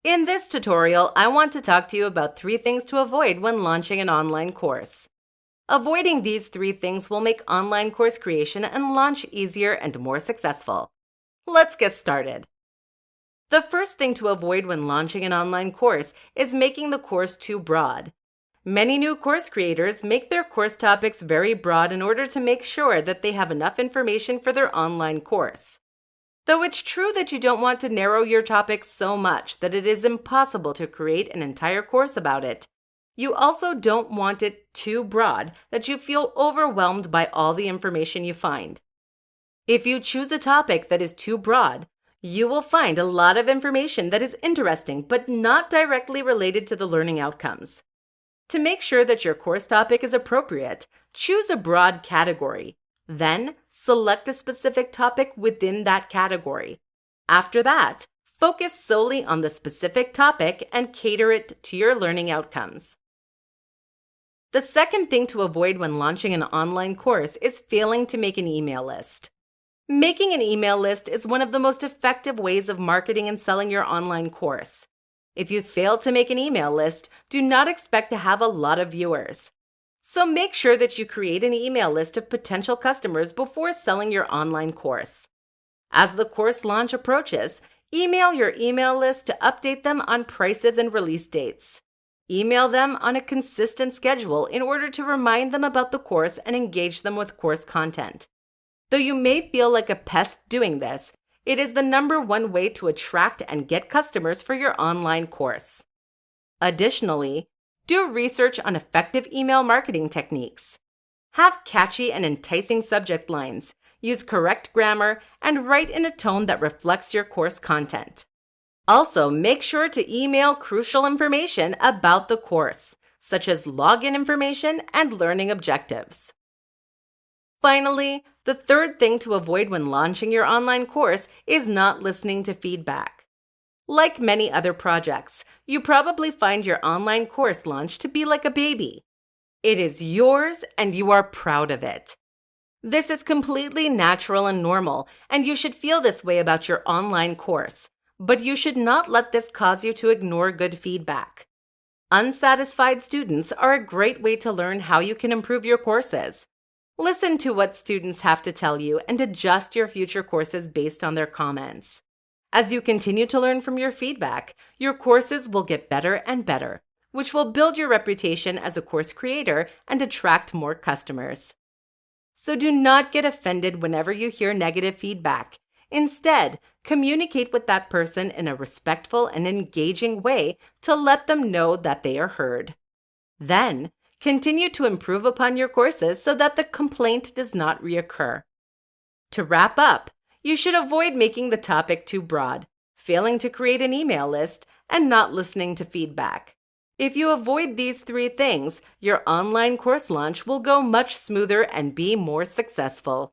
In this tutorial, I want to talk to you about 3 things to avoid when launching an online course. Avoiding these 3 things will make online course creation and launch easier and more successful. Let's get started. The first thing to avoid when launching an online course is making the course too broad. Many new course creators make their course topics very broad in order to make sure that they have enough information for their online course. Though it's true that you don't want to narrow your topic so much that it is impossible to create an entire course about it, you also don't want it too broad that you feel overwhelmed by all the information you find. If you choose a topic that is too broad, you will find a lot of information that is interesting but not directly related to the learning outcomes. To make sure that your course topic is appropriate, choose a broad category. Then, select a specific topic within that category. After that, focus solely on the specific topic and cater it to your learning outcomes. The second thing to avoid when launching an online course is failing to make an email list. Making an email list is one of the most effective ways of marketing and selling your online course. If you fail to make an email list, do not expect to have a lot of viewers. So make sure that you create an email list of potential customers before selling your online course. As the course launch approaches, email your email list to update them on prices and release dates. Email them on a consistent schedule in order to remind them about the course and engage them with course content. Though you may feel like a pest doing this, it is the #1 way to attract and get customers for your online course. Additionally, do research on effective email marketing techniques. Have catchy and enticing subject lines, use correct grammar, and write in a tone that reflects your course content. Also, make sure to email crucial information about the course, such as login information and learning objectives. Finally, the third thing to avoid when launching your online course is not listening to feedback. Like many other projects, you probably find your online course launch to be like a baby. It is yours and you are proud of it. This is completely natural and normal, and you should feel this way about your online course, but you should not let this cause you to ignore good feedback. Unsatisfied students are a great way to learn how you can improve your courses. Listen to what students have to tell you and adjust your future courses based on their comments. As you continue to learn from your feedback, your courses will get better and better, which will build your reputation as a course creator and attract more customers. So do not get offended whenever you hear negative feedback. Instead, communicate with that person in a respectful and engaging way to let them know that they are heard. Then, continue to improve upon your courses so that the complaint does not reoccur. To wrap up, you should avoid making the topic too broad, failing to create an email list, and not listening to feedback. If you avoid these 3 things, your online course launch will go much smoother and be more successful.